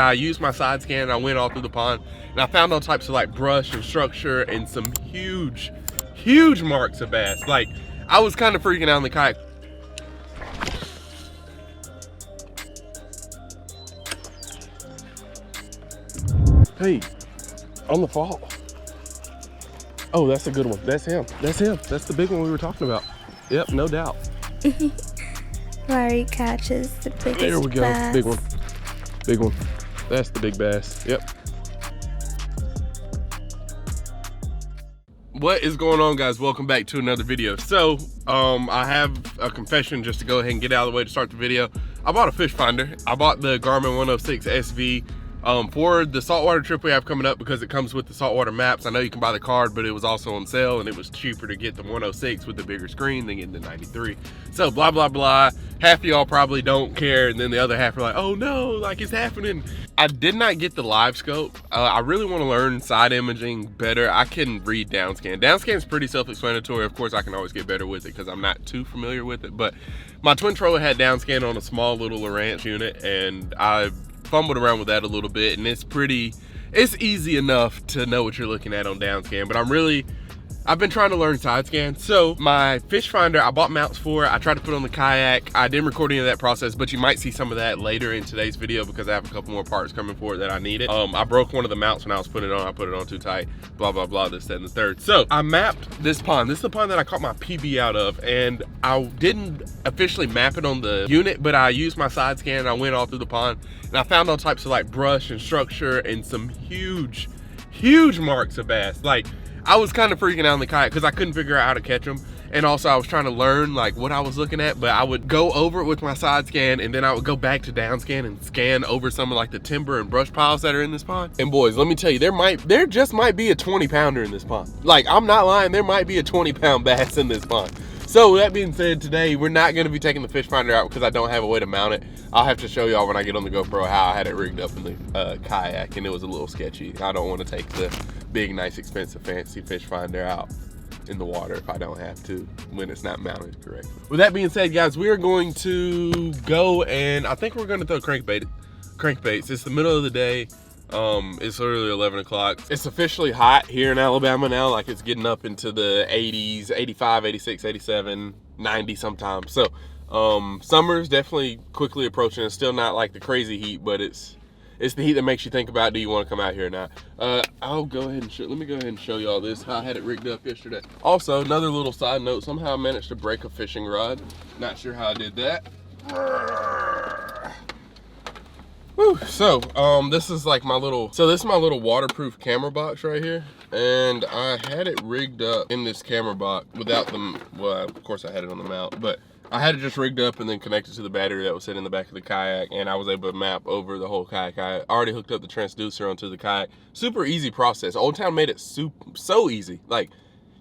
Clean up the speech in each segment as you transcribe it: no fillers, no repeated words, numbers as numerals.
I used my side scan and I went all through the pond and I found all types of like brush and structure and some huge marks of bass. Like, I was kind of freaking out in the kayak. Hey, on the fall. Oh, that's a good one. That's him. That's him. That's the big one we were talking about. Yep, no doubt. Larry catches the biggest There we go. bass. Big one. Big one. That's the big bass. Yep. What is going on, guys? Welcome back to another video. So I have a confession just to go ahead and get out of the way to start the video. I bought a fish finder. I bought the Garmin 106 SV for the saltwater trip we have coming up, because it comes with the saltwater maps. I know you can buy the card, but it was also on sale and it was cheaper to get the 106 with the bigger screen than getting the 93. So blah blah blah. Half of y'all probably don't care, and then the other half are like, oh no, like it's happening. I did not get the live scope. I really want to learn side imaging better. I can read downscan. Downscan is pretty self-explanatory. Of course, I can always get better with it because I'm not too familiar with it. But my twin troller had downscan on a small little Lowrance unit, and I fumbled around with that a little bit, and it's easy enough to know what you're looking at on downscan. But I've been trying to learn side scan. So my fish finder, I bought mounts for it. I tried to put on the kayak. I didn't record any of that process, but you might see some of that later in today's video because I have a couple more parts coming for it that I needed. I broke one of the mounts when I was putting it on. I put it on too tight, blah, blah, blah, this, that, and the third. So I mapped this pond. This is the pond that I caught my PB out of, and I didn't officially map it on the unit, but I used my side scan and I went all through the pond and I found all types of like brush and structure and some huge marks of bass. Like, I was kind of freaking out in the kayak because I couldn't figure out how to catch them. And also I was trying to learn like what I was looking at, but I would go over it with my side scan and then I would go back to down scan and scan over some of like the timber and brush piles that are in this pond. And boys, let me tell you, there just might be a 20 pounder in this pond. Like, I'm not lying, there might be a 20-pound bass in this pond. So that being said, today we're not going to be taking the fish finder out because I don't have a way to mount it. I'll have to show y'all when I get on the GoPro how I had it rigged up in the kayak, and it was a little sketchy. I don't want to take the big, nice, expensive, fancy fish finder out in the water if I don't have to, when it's not mounted correctly. With that being said, guys, we are going to go, and I think we're going to throw crankbaits. It's the middle of the day. It's literally 11 o'clock. It's officially hot here in Alabama now. Like, it's getting up into the 80s, 85, 86, 87, 90 sometimes. So summer's definitely quickly approaching. It's still not like the crazy heat, but it's the heat that makes you think about, do you want to come out here or not? I'll go ahead and let me go ahead and show y'all this, how I had it rigged up yesterday. Also, another little side note, somehow I managed to break a fishing rod. Not sure how I did that. Whew. So this is like my little waterproof camera box right here, and I had it rigged up in this camera box without them. Well, of course I had it on the mount, but I had it just rigged up and then connected to the battery that was sitting in the back of the kayak, and I was able to map over the whole kayak. I already hooked up the transducer onto the kayak. Super easy process. Old Town made it so easy. Like,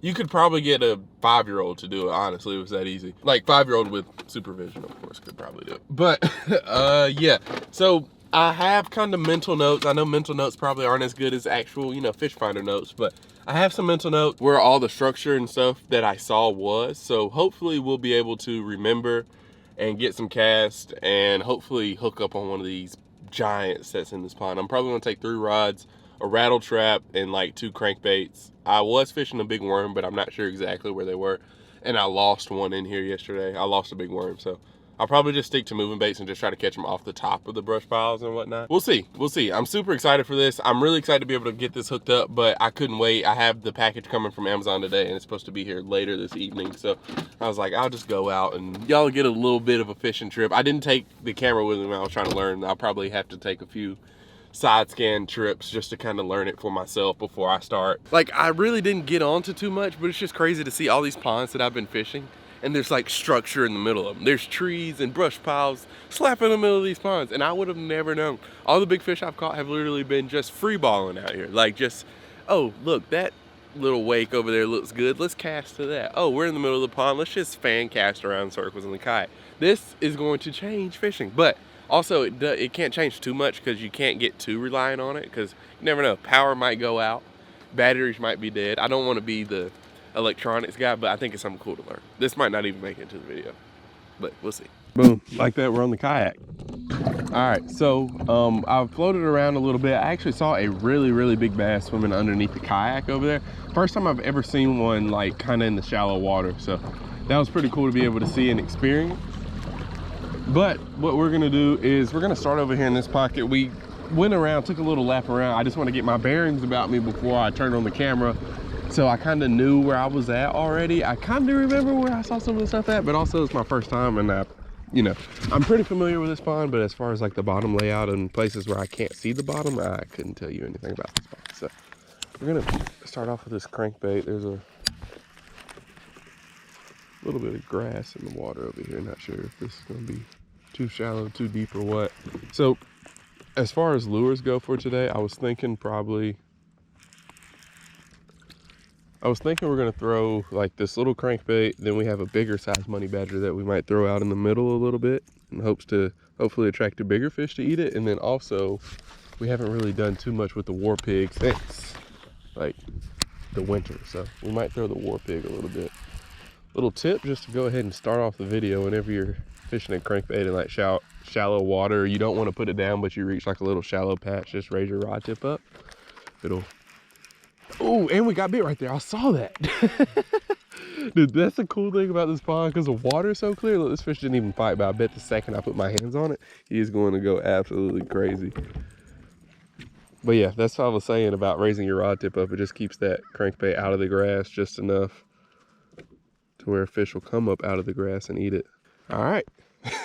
you could probably get a 5-year-old to do it, honestly. It was that easy. Like, 5-year-old with supervision, of course, could probably do it. But yeah, so I have kind of mental notes. I know mental notes probably aren't as good as actual, fish finder notes, but I have some mental notes where all the structure and stuff that I saw was. So hopefully we'll be able to remember and get some cast and hopefully hook up on one of these giants that's in this pond. I'm probably gonna take 3 rods, a rattle trap, and like 2 crankbaits. I was fishing a big worm, but I'm not sure exactly where they were. And I lost one in here yesterday. I lost a big worm, so I'll probably just stick to moving baits and just try to catch them off the top of the brush piles and whatnot. We'll see. I'm super excited for this. I'm really excited to be able to get this hooked up, but I couldn't wait. I have the package coming from Amazon today, and it's supposed to be here later this evening. So I was like, I'll just go out and y'all get a little bit of a fishing trip. I didn't take the camera with me when I was trying to learn. I'll probably have to take a few side scan trips just to kind of learn it for myself before I start. Like, I really didn't get onto too much, but it's just crazy to see all these ponds that I've been fishing. And there's like structure in the middle of them. There's trees and brush piles slap in the middle of these ponds, and I would have never known. All the big fish I've caught have literally been just free balling out here. Like, just, oh, look, that little wake over there looks good. Let's cast to that. Oh, we're in the middle of the pond. Let's just fan cast around circles in the kayak. This is going to change fishing, but also it can't change too much because you can't get too reliant on it, because you never know. Power might go out. Batteries might be dead. I don't want to be the electronics guy, but I think it's something cool to learn. This might not even make it into the video, but we'll see. Boom, like that, we're on the kayak. All right, so I've floated around a little bit. I actually saw a really big bass swimming underneath the kayak over there. First time I've ever seen one like kind of in the shallow water. So that was pretty cool to be able to see and experience. But what we're gonna do is we're gonna start over here in this pocket. We went around, took a little lap around. I just want to get my bearings about me before I turn on the camera. So I kind of knew where I was at already. I kind of remember where I saw some of the stuff at, but also it's my first time, and you know, I'm pretty familiar with this pond, but as far as like the bottom layout and places where I can't see the bottom, I couldn't tell you anything about this pond. So we're gonna start off with this crankbait. There's a little bit of grass in the water over here. Not sure if this is gonna be too shallow, too deep, or what. So as far as lures go for today, I was thinking we're gonna throw like this little crankbait. Then we have a bigger size money badger that we might throw out in the middle a little bit in hopes to hopefully attract a bigger fish to eat it. And then also, we haven't really done too much with the war pig since like the winter. So we might throw the war pig a little bit. Little tip just to go ahead and start off the video whenever you're fishing a crankbait in like shallow water. You don't want to put it down, but you reach like a little shallow patch, just raise your rod tip up. It'll, oh, and we got bit right there. I saw that. Dude, that's the cool thing about this pond, because the water is so clear. Look, this fish didn't even fight, but I bet the second I put my hands on it, he is going to go absolutely crazy. But yeah, that's what I was saying about raising your rod tip up. It just keeps that crankbait out of the grass just enough to where a fish will come up out of the grass and eat it. All right.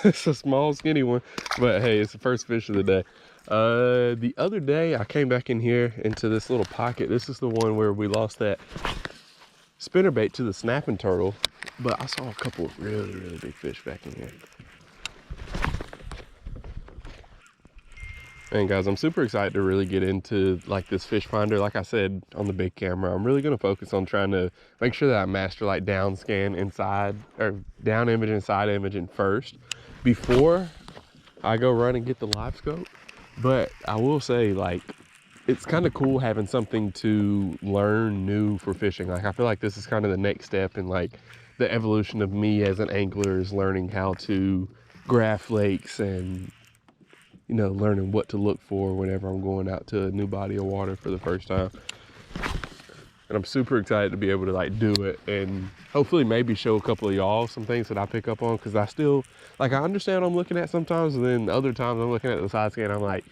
It's a small, skinny one, but hey, it's the first fish of the day. The other day I came back in here into this little pocket. This is the one where we lost that spinnerbait to the snapping turtle, but I saw a couple of really big fish back in here. And guys, I'm super excited to really get into like this fish finder. Like I said on the big camera, I'm really going to focus on trying to make sure that I master like down scan inside, or down image and side imaging first before I go run and get the live scope. But I will say, like, it's kind of cool having something to learn new for fishing. Like, I feel like this is kind of the next step in like the evolution of me as an angler, is learning how to graph lakes and, you know, learning what to look for whenever I'm going out to a new body of water for the first time. And I'm super excited to be able to like do it and hopefully maybe show a couple of y'all some things that I pick up on, because I still, like, I understand what I'm looking at sometimes, and then other times I'm looking at the side scan, I'm like,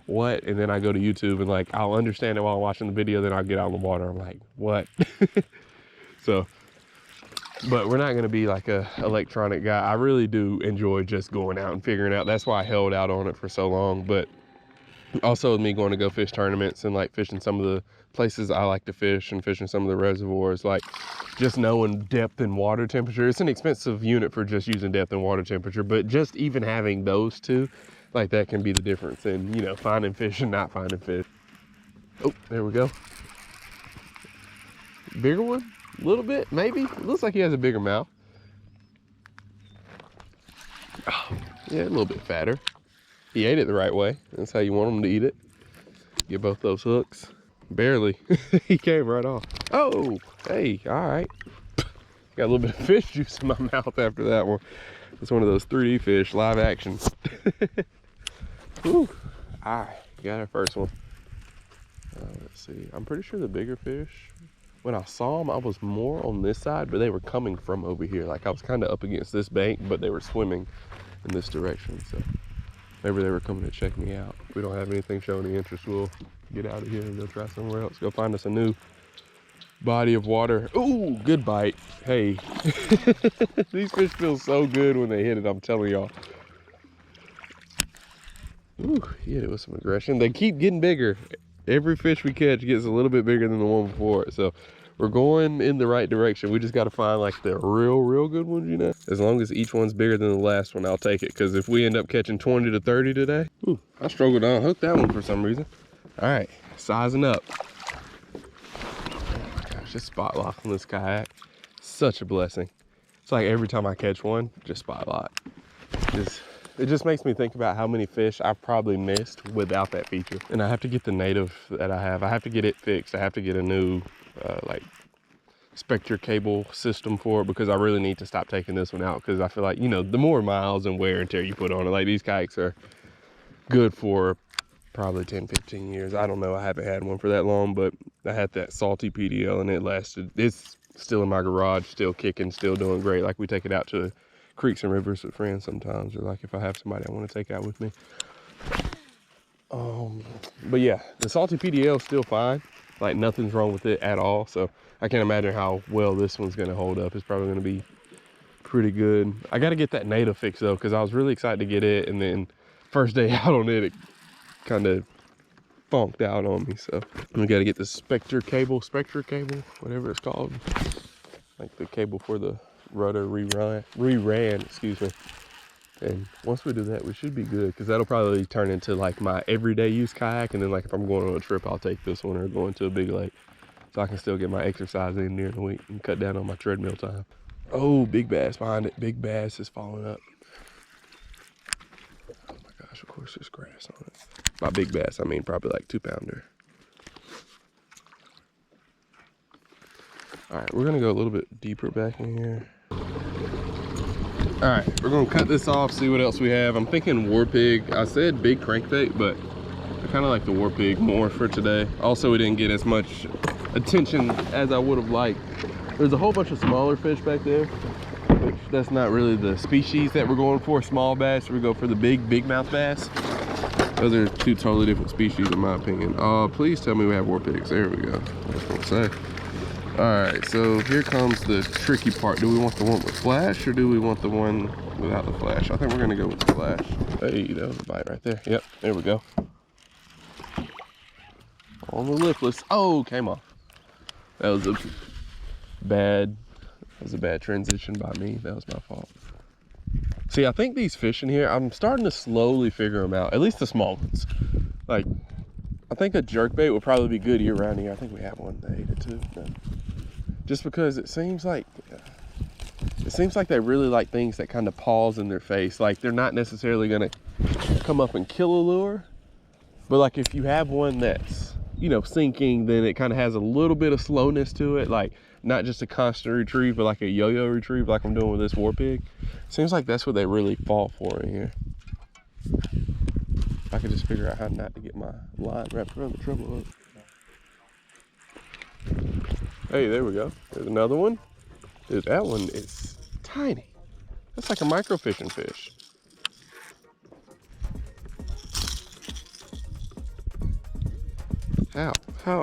what? And then I go to YouTube and like, I'll understand it while I'm watching the video, then I'll get out in the water, I'm like, what? So, but we're not going to be like a electronic guy. I really do enjoy just going out and figuring out. That's why I held out on it for so long. But also with me going to go fish tournaments and like fishing some of the places I like to fish and fishing some of the reservoirs, like just knowing depth and water temperature. It's an expensive unit for just using depth and water temperature, but just even having those two, like, that can be the difference in, you know, finding fish and not finding fish. Oh, there we go. Bigger one? A little bit, maybe. It looks like he has a bigger mouth. Oh, yeah, a little bit fatter. He ate it the right way. That's how you want him to eat it. Get both those hooks. Barely. He came right off. Oh, hey, all right. Got a little bit of fish juice in my mouth after that one. It's one of those 3D fish, live action. Whew. All right, got our first one. Let's see. I'm pretty sure the bigger fish, when I saw them, I was more on this side, but they were coming from over here. Like, I was kind of up against this bank, but they were swimming in this direction. So maybe they were coming to check me out. If we don't have anything showing any interest, we'll get out of here and go try somewhere else. Go find us a new body of water. Ooh, good bite. Hey, these fish feel so good when they hit it, I'm telling y'all. Ooh, he hit it with some aggression. They keep getting bigger. Every fish we catch gets a little bit bigger than the one before it. So we're going in the right direction. We just got to find like the real good ones, you know. As long as each one's bigger than the last one, I'll take it. Because if we end up catching 20 to 30 today, ooh, I struggled to unhook that one for some reason. All right, sizing up. Oh my gosh, this spot lock on this kayak, such a blessing. It's like every time I catch one, just spot lock. It just makes me think about how many fish I've probably missed without that feature. And I have to get the native that I have to get it fixed. I have to get a new, like, spectre cable system for it, because I really need to stop taking this one out, because I feel like, you know, the more miles and wear and tear you put on it, like these kayaks are good for probably 10-15 years. I don't know, I haven't had one for that long, but I had that salty PDL and it lasted. It's still in my garage, still kicking, still doing great. Like we take it out to creeks and rivers with friends sometimes, or like if I have somebody I want to take out with me. But yeah, the salty PDL is still fine. Like nothing's wrong with it at all. So I can't imagine how well this one's gonna hold up. It's probably gonna be pretty good. I gotta get that native fixed though, because I was really excited to get it, and then first day out on it, it kind of funked out on me. So we gotta get the spectre cable, whatever it's called, like the cable for the rudder reran, excuse me. And once we do that, we should be good, because that'll probably turn into like my everyday use kayak. And then like if I'm going on a trip, I'll take this one, or going to a big lake, so I can still get my exercise in during the week and cut down on my treadmill time. Oh, big bass behind it. Big bass is falling up. Oh my gosh, of course there's grass on it. By big bass, I mean probably like 2-pounder. All right, we're gonna go a little bit deeper back in here. All right, we're gonna cut this off, see what else we have. I'm thinking war pig. I said big crankbait, but I kind of like the war pig more for today. Also, we didn't get as much attention as I would have liked. There's a whole bunch of smaller fish back there, which that's not really the species that we're going for. Small bass, we go for the big mouth bass. Those are two totally different species in my opinion. Please tell me we have war pigs. There we go. That's what I'm saying. All right, so here comes the tricky part. Do we want the one with flash, or do we want the one without the flash? I think we're gonna go with the flash. Hey, that was a bite right there. Yep, there we go. On the lipless. Oh, came off. That was a bad transition by me. That was my fault. See, I think these fish in here, I'm starting to slowly figure them out, at least the small ones. Like, I think a jerkbait would probably be good year round here. I think we have one that ate it too. No. Just because it seems like they really like things that kind of pause in their face. Like they're not necessarily gonna come up and kill a lure, but like if you have one that's, you know, sinking, then it kind of has a little bit of slowness to it. Like not just a constant retrieve, but like a yo-yo retrieve, like I'm doing with this war pig. Seems like that's what they really fall for in here. I could just figure out how not to get my line wrapped around the treble hook. Hey, there we go. There's another one. Dude, that one is tiny. That's like a microfishing fish. How? I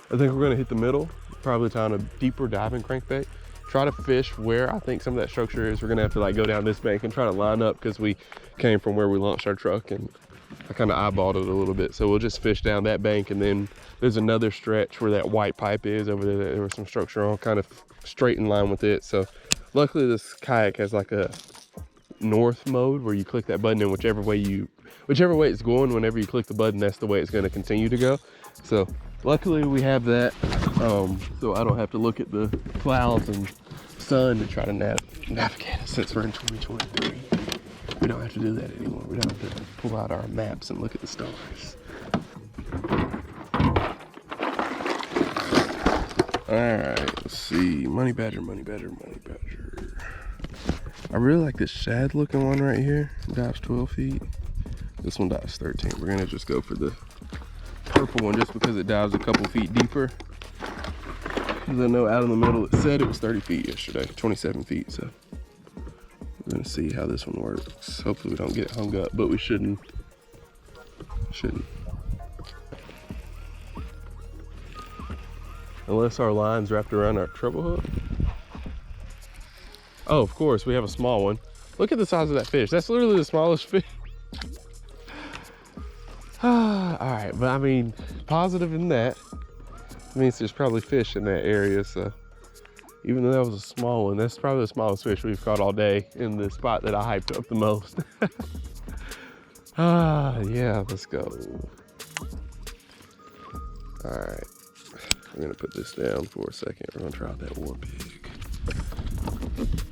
think we're gonna hit the middle, probably on a deeper diving crankbait. Try to fish where I think some of that structure is. We're gonna have to like go down this bank and try to line up, because we came from where we launched our truck, and I kind of eyeballed it a little bit. So we'll just fish down that bank, and then there's another stretch where that white pipe is over there. There was some structure on, kind of straight in line with it. So luckily this kayak has like a north mode where you click that button, and whichever way it's going, whenever you click the button, that's the way it's going to continue to go. So luckily we have that, so I don't have to look at the clouds and sun to try to navigate it, since we're in 2023. We don't have to do that anymore. We don't have to pull out our maps and look at the stars. All right, let's see. Money badger. I really like this shad looking one right here. It dives 12 feet. This one dives 13. We're gonna just go for the purple one, just because it dives a couple feet deeper. Because I know out in the middle it said it was 30 feet yesterday, 27 feet. So we're gonna see how this one works. Hopefully we don't get hung up, but we shouldn't. Unless our line's wrapped around our treble hook. Oh, of course, we have a small one. Look at the size of that fish. That's literally the smallest fish. All right, but I mean, positive in that means there's probably fish in that area. So even though that was a small one, that's probably the smallest fish we've caught all day in the spot that I hyped up the most. Yeah, let's go. All right, we're gonna put this down for a second. We're gonna try out that war pig.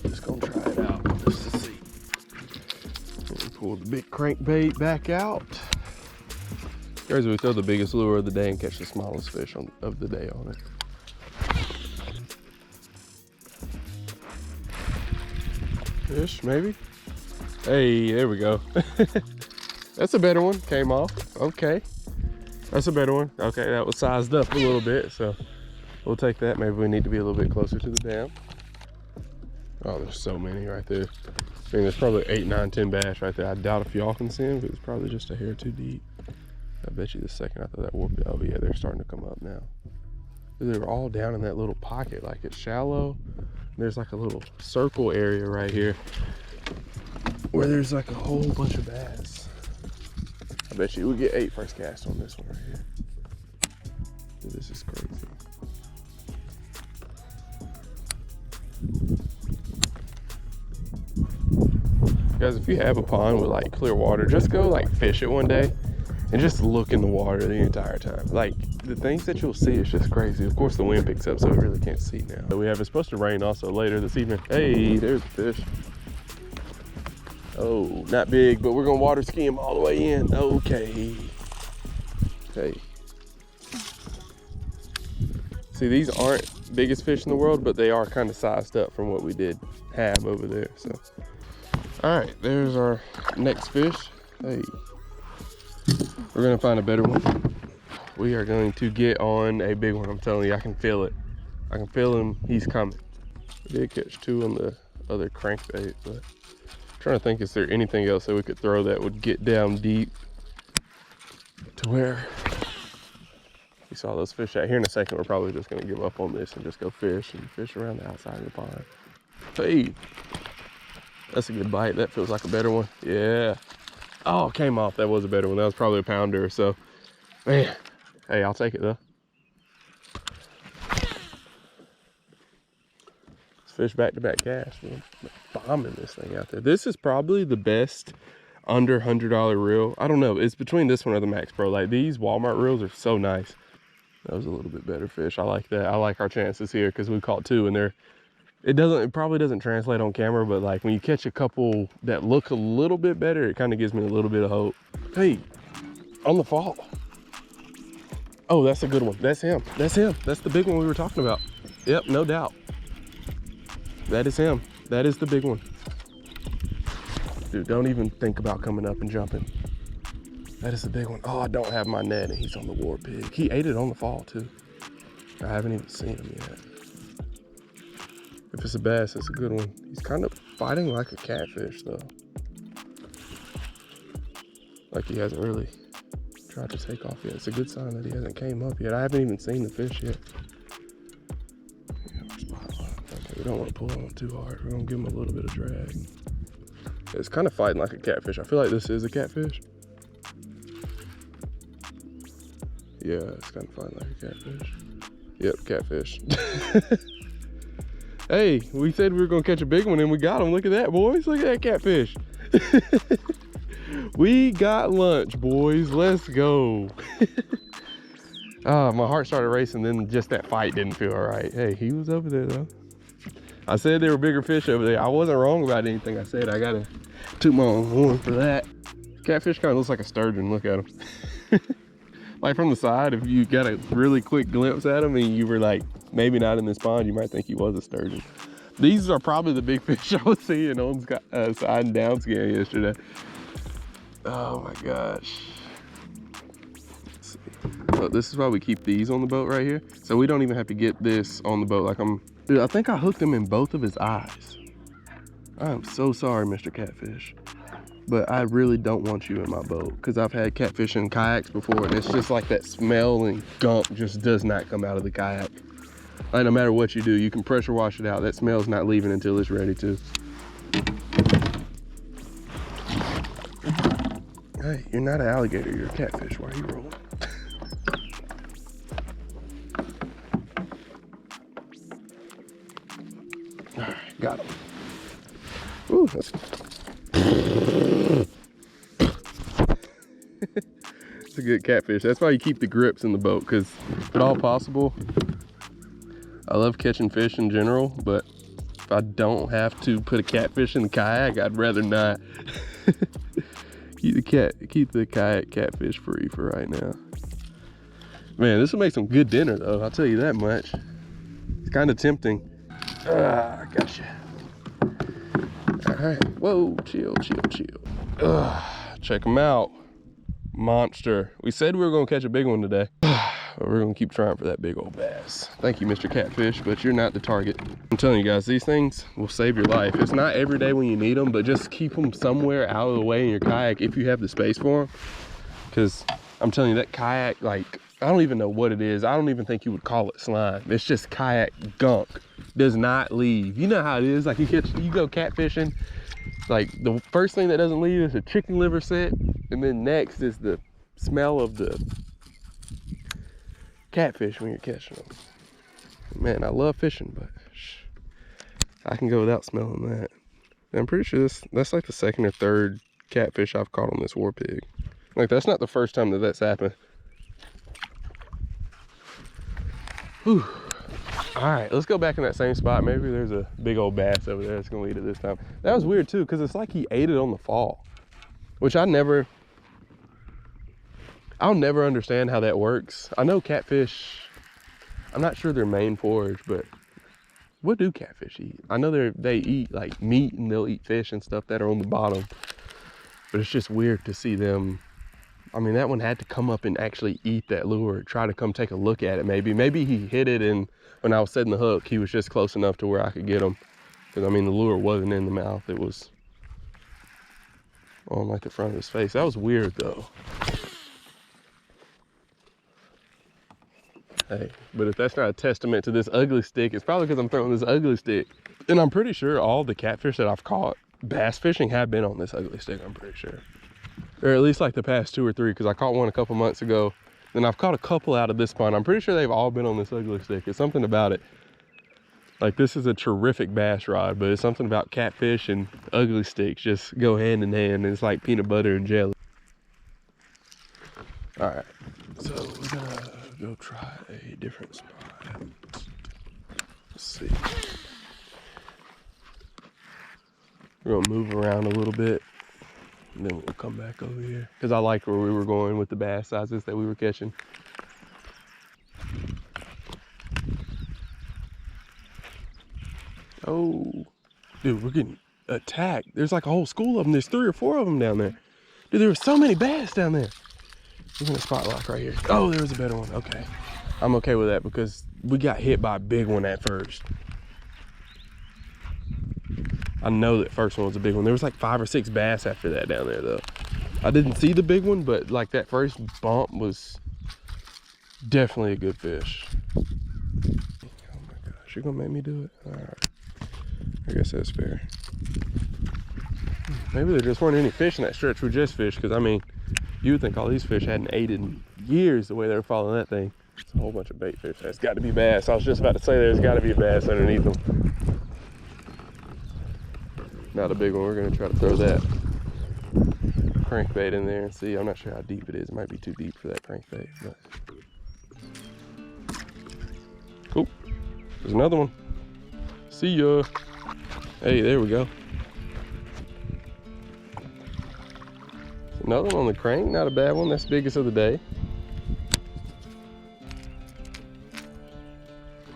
Just gonna try it out just to see. We'll pull the big crankbait back out. Here's we throw the biggest lure of the day and catch the smallest fish of the day on it. Fish, maybe. Hey, there we go. That's a better one. Came off. Okay. That's a better one. Okay, that was sized up a little bit, so we'll take that. Maybe we need to be a little bit closer to the dam. Oh, there's so many right there. I mean, there's probably 8, 9, 10 bass right there. I doubt if y'all can see them, but it's probably just a hair too deep. I bet you the second I throw that warp, oh yeah, they're starting to come up now. They were all down in that little pocket, like it's shallow. There's like a little circle area right here where there's like a whole bunch of bass. I bet you we get 8 first cast on this one right here. Dude, this is crazy. Guys, if you have a pond with like clear water, just go like fish it one day and just look in the water the entire time. Like the things that you'll see is just crazy. Of course the wind picks up, so we really can't see now. So we have, it's supposed to rain also later this evening. Hey, there's the fish. Oh, not big, but we're gonna water ski him all the way in. Okay. Okay. See, these aren't biggest fish in the world, but they are kind of sized up from what we did have over there, so. All right, there's our next fish. Hey, we're gonna find a better one. We are going to get on a big one. I'm telling you, I can feel it. I can feel him, he's coming. I did catch 2 on the other crankbait, but I'm trying to think, is there anything else that we could throw that would get down deep to where we saw those fish out here. In a second, we're probably just gonna give up on this and just go fish around the outside of the pond. Hey, that's a good bite. That feels like a better one. Yeah. Oh, it came off. That was a better one. That was probably a pounder or so. Man, hey, I'll take it though. Let's fish back-to-back cast. We're bombing this thing out there. This is probably the best under $100 reel. I don't know. It's between this one or the Max Pro. Like, these Walmart reels are so nice. That was a little bit better fish. I like that. I like our chances here because we caught 2 and it probably doesn't translate on camera, but like when you catch a couple that look a little bit better, it kind of gives me a little bit of hope. Hey, on the fall. Oh, that's a good one. That's him. That's him. That's the big one we were talking about. Yep, no doubt. That is him. That is the big one. Dude, don't even think about coming up and jumping. That is the big one. Oh, I don't have my net and he's on the war pig. He ate it on the fall too. I haven't even seen him yet. If it's a bass, it's a good one. He's kind of fighting like a catfish though. Like he hasn't really tried to take off yet. It's a good sign that he hasn't came up yet. I haven't even seen the fish yet. Okay, we don't want to pull on him too hard. We're gonna give him a little bit of drag. It's kind of fighting like a catfish. I feel like this is a catfish. Yeah, it's kind of fighting like a catfish. Yep, catfish. Hey, we said we were gonna catch a big one and we got him. Look at that, boys. Look at that catfish. We got lunch, boys. Let's go. My heart started racing, then just that fight didn't feel all right. Hey, he was over there though. I said there were bigger fish over there. I wasn't wrong about anything I said. I gotta toot my own horn for that. Catfish kind of looks like a sturgeon. Look at him. Like from the side, if you got a really quick glimpse at him and you were like, maybe not in this pond, you might think he was a sturgeon. These are probably the big fish I was seeing on side and down scan yesterday. Oh my gosh. Let's see. So this is why we keep these on the boat right here. So we don't even have to get this on the boat. Like dude, I think I hooked him in both of his eyes. I am so sorry, Mr. Catfish. But I really don't want you in my boat because I've had catfish in kayaks before and it's just like that smell and gunk just does not come out of the kayak. Like no matter what you do, you can pressure wash it out. That smell's not leaving until it's ready to. Hey, you're not an alligator, you're a catfish. Why are you rolling? All right, got him. Ooh, that's it's a good catfish. That's why you keep the grips in the boat, because if at all possible, I love catching fish in general, but if I don't have to put a catfish in the kayak, I'd rather not. Keep the kayak catfish free for right now. Man, this will make some good dinner though, I'll tell you that much. It's kind of tempting. Ah, gotcha. All right, whoa, chill. Check them out. Monster. We said we were gonna catch a big one today. But we're gonna keep trying for that big old bass. Thank you, Mr. Catfish, but you're not the target. I'm telling you guys, these things will save your life. It's not every day when you need them, but just keep them somewhere out of the way in your kayak if you have the space for them. Because I'm telling you, that kayak, like, I don't even know what it is. I don't even think you would call it slime. It's just kayak gunk. Does not leave. You know how it is. Like, you go catfishing, like the first thing that doesn't leave is a chicken liver scent, and then next is the smell of the catfish when you're catching them. Man, I love fishing, but I can go without smelling that. And I'm pretty sure that's like the second or third catfish I've caught on this war pig. Like, that's not the first time that that's happened. Whew. All right, let's go back in that same spot. Maybe there's a big old bass over there that's gonna eat it this time. That was weird too, because it's like he ate it on the fall, which I'll never understand how that works. I know catfish, I'm not sure their main forage, but what do catfish eat? I know they eat like meat, and they'll eat fish and stuff that are on the bottom, but it's just weird to see them. I mean, that one had to come up and actually eat that lure, try to come take a look at it. Maybe he hit it, and when I was setting the hook, he was just close enough to where I could get him. Because I mean, the lure wasn't in the mouth, it was on like the front of his face. That was weird though. Hey, but if that's not a testament to this ugly stick, it's probably because I'm throwing this ugly stick. And I'm pretty sure all the catfish that I've caught bass fishing have been on this ugly stick, I'm pretty sure. Or at least like the past 2 or 3, because I caught one a couple months ago. Then I've caught a couple out of this pond. I'm pretty sure they've all been on this ugly stick. It's something about it. Like, this is a terrific bass rod, but it's something about catfish and ugly sticks just go hand in hand. And it's like peanut butter and jelly. All right, so we're gonna go try a different spot. Let's see. We're gonna move around a little bit, and then we'll come back over here, because I liked where we were going with the bass sizes that we were catching. Oh, dude, we're getting attacked. There's like a whole school of them. There's 3 or 4 of them down there. Dude, there were so many bass down there. We're gonna spot lock right here. Oh, there was a better one. Okay, I'm okay with that because we got hit by a big one at first. I know that first one was a big one. There was like 5 or 6 bass after that down there though. I didn't see the big one, but like that first bump was definitely a good fish. Oh my gosh, you're gonna make me do it? All right, I guess that's fair. Maybe there just weren't any fish in that stretch we just fished, because I mean, you would think all these fish hadn't ate in years the way they were following that thing. It's a whole bunch of bait fish. That's got to be bass. I was just about to say there's got to be a bass underneath them. Not a big one. We're going to try to throw that crankbait in there and see. I'm not sure how deep it is. It might be too deep for that crankbait. But... oh, there's another one. See ya. Hey, there we go. Another one on the crank, not a bad one. That's the biggest of the day.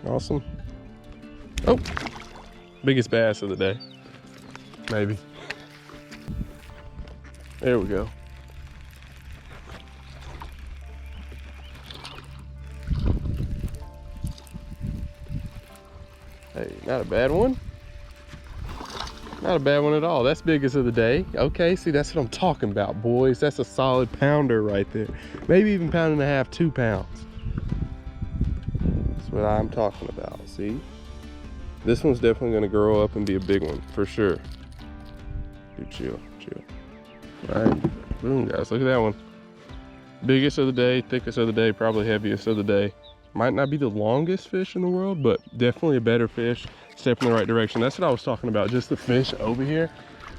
Awesome. Oh, biggest bass of the day. Maybe. There we go. Hey, not a bad one. Not a bad one at all. That's biggest of the day. Okay, see, that's what I'm talking about, boys. That's a solid pounder right there. Maybe even 1.5 pounds, 2 pounds. That's what I'm talking about, see? This one's definitely gonna grow up and be a big one, for sure. Dude, chill. All right, boom, guys, look at that one. Biggest of the day, thickest of the day, probably heaviest of the day. Might not be the longest fish in the world, but definitely a better fish. Step in the right direction. That's what I was talking about, just the fish over here.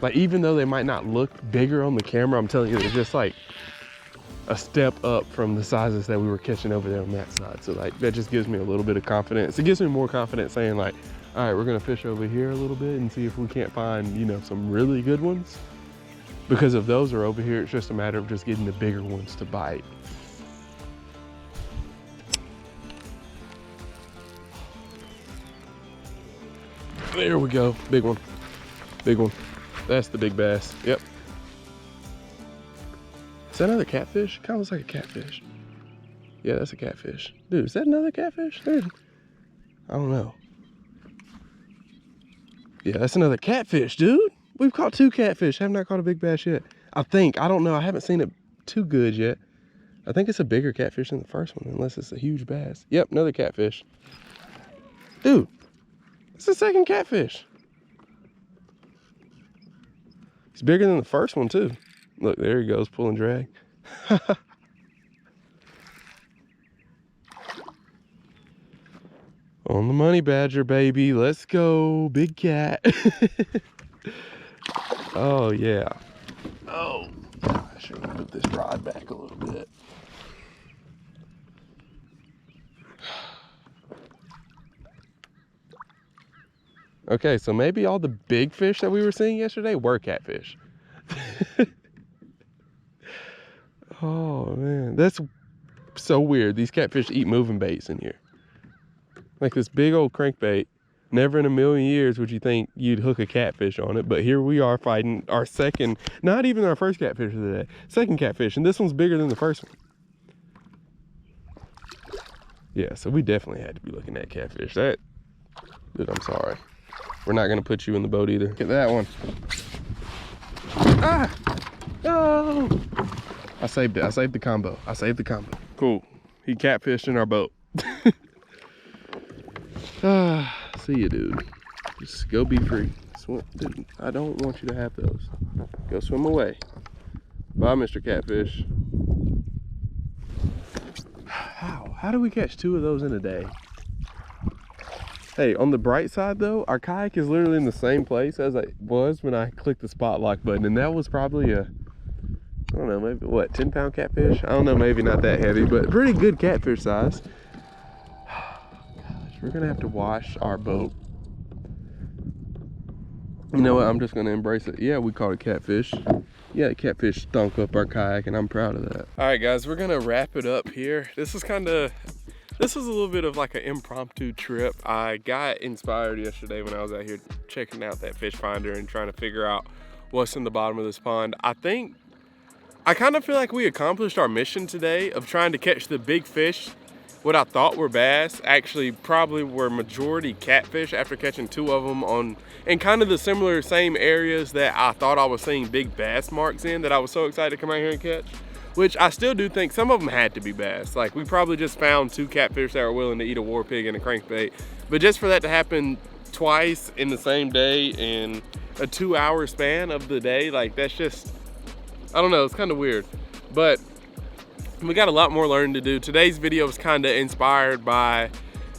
Like, even though they might not look bigger on the camera, I'm telling you, they're just like a step up from the sizes that we were catching over there on that side. So like, that just gives me a little bit of confidence. It gives me more confidence saying like, all right, we're gonna fish over here a little bit and see if we can't find, you know, some really good ones. Because if those are over here, it's just a matter of just getting the bigger ones to bite. There we go, big one, big one. That's the big bass. Yep. Is that another catfish? Kind of looks like a catfish. Yeah, that's a catfish. Dude, is that another catfish? Dude, I don't know. Yeah, that's another catfish, dude. We've caught 2 catfish. Have not caught a big bass yet. I think. I don't know. I haven't seen it too good yet. I think it's a bigger catfish than the first one, unless it's a huge bass. Yep, another catfish. Dude, it's the second catfish. It's bigger than the first one, too. Look, there he goes, pulling drag. On the money badger, baby. Let's go, big cat. Oh, yeah. Oh, gosh, I'm gonna put this rod back a little bit. Okay, so maybe all the big fish that we were seeing yesterday were catfish. Oh, man, that's so weird. These catfish eat moving baits in here. Like this big old crankbait. Never in a million years would you think you'd hook a catfish on it, but here we are fighting our second, not even our first catfish of the day, second catfish, and this one's bigger than the first one. Yeah, so we definitely had to be looking at catfish. That, dude, I'm sorry. We're not gonna put you in the boat either. Get that one. Ah! No! I saved it. I saved the combo. I saved the combo. Cool. He catfished in our boat. Ah, see you, dude. Just go be free. Swim, dude. I don't want you to have those. Go swim away. Bye, Mr. Catfish. How do we catch 2 of those in a day? Hey, on the bright side though, our kayak is literally in the same place as it was when I clicked the spot lock button, and that was probably a, I don't know, maybe what, 10-pound catfish? I don't know, maybe not that heavy, but pretty good catfish size. Gosh, we're gonna have to wash our boat. You know what, I'm just gonna embrace it. Yeah, we caught a catfish. Yeah, catfish stunk up our kayak, and I'm proud of that. All right, guys, we're gonna wrap it up here. This was a little bit of like an impromptu trip. I got inspired yesterday when I was out here checking out that fish finder and trying to figure out what's in the bottom of this pond. I kind of feel like we accomplished our mission today of trying to catch the big fish. What I thought were bass actually probably were majority catfish after catching 2 of them in kind of the similar same areas that I thought I was seeing big bass marks in, that I was so excited to come out here and catch. Which I still do think some of them had to be bass. Like, we probably just found 2 catfish that were willing to eat a war pig and a crankbait. But just for that to happen twice in the same day in a 2-hour span of the day, like, that's just, I don't know, it's kind of weird. But we got a lot more learning to do. Today's video was kind of inspired by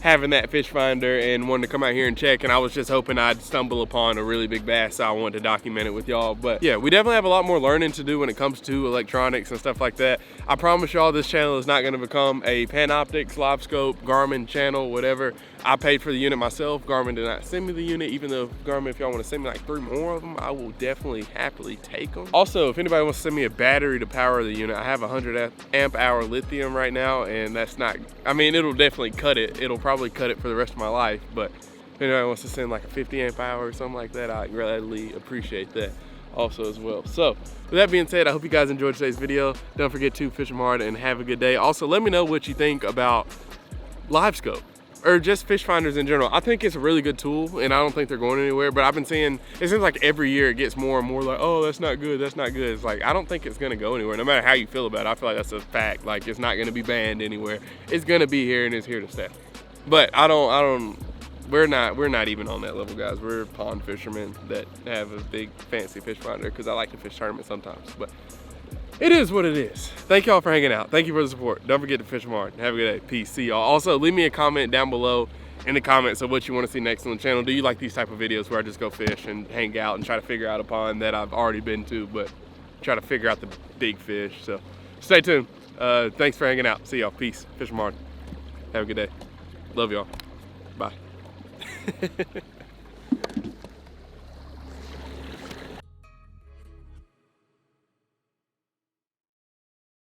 having that fish finder and wanting to come out here and check, and I was just hoping I'd stumble upon a really big bass, so I wanted to document it with y'all. But yeah, we definitely have a lot more learning to do when it comes to electronics and stuff like that. I promise y'all this channel is not going to become a Panoptix, Live Scope, Garmin channel, whatever. I paid for the unit myself. Garmin did not send me the unit, even though Garmin, if y'all want to send me like 3 more of them, I will definitely happily take them. Also, if anybody wants to send me a battery to power the unit, I have a 100 amp hour lithium right now, and that's not, I mean, it'll definitely cut it. It'll probably cut it for the rest of my life, but if anybody wants to send like a 50 amp hour or something like that, I gladly appreciate that also as well. So with that being said, I hope you guys enjoyed today's video. Don't forget to fish them hard and have a good day. Also, let me know what you think about Live Scope or just fish finders in general. I think it's a really good tool, and I don't think they're going anywhere, but I've been seeing, it seems like every year it gets more and more like, oh, that's not good, that's not good. It's like, I don't think it's gonna go anywhere. No matter how you feel about it, I feel like that's a fact. Like, it's not gonna be banned anywhere. It's gonna be here, and it's here to stay. But we're not even on that level, guys. We're pond fishermen that have a big fancy fish finder because I like to fish tournaments sometimes. But it is what it is. Thank y'all for hanging out. Thank you for the support. Don't forget to fish them hard. Have a good day. Peace. See y'all. Also, leave me a comment down below in the comments of what you want to see next on the channel. Do you like these type of videos where I just go fish and hang out and try to figure out a pond that I've already been to, but try to figure out the big fish? So stay tuned. Thanks for hanging out. See y'all. Peace. Fish them hard. Have a good day. Love y'all. Bye.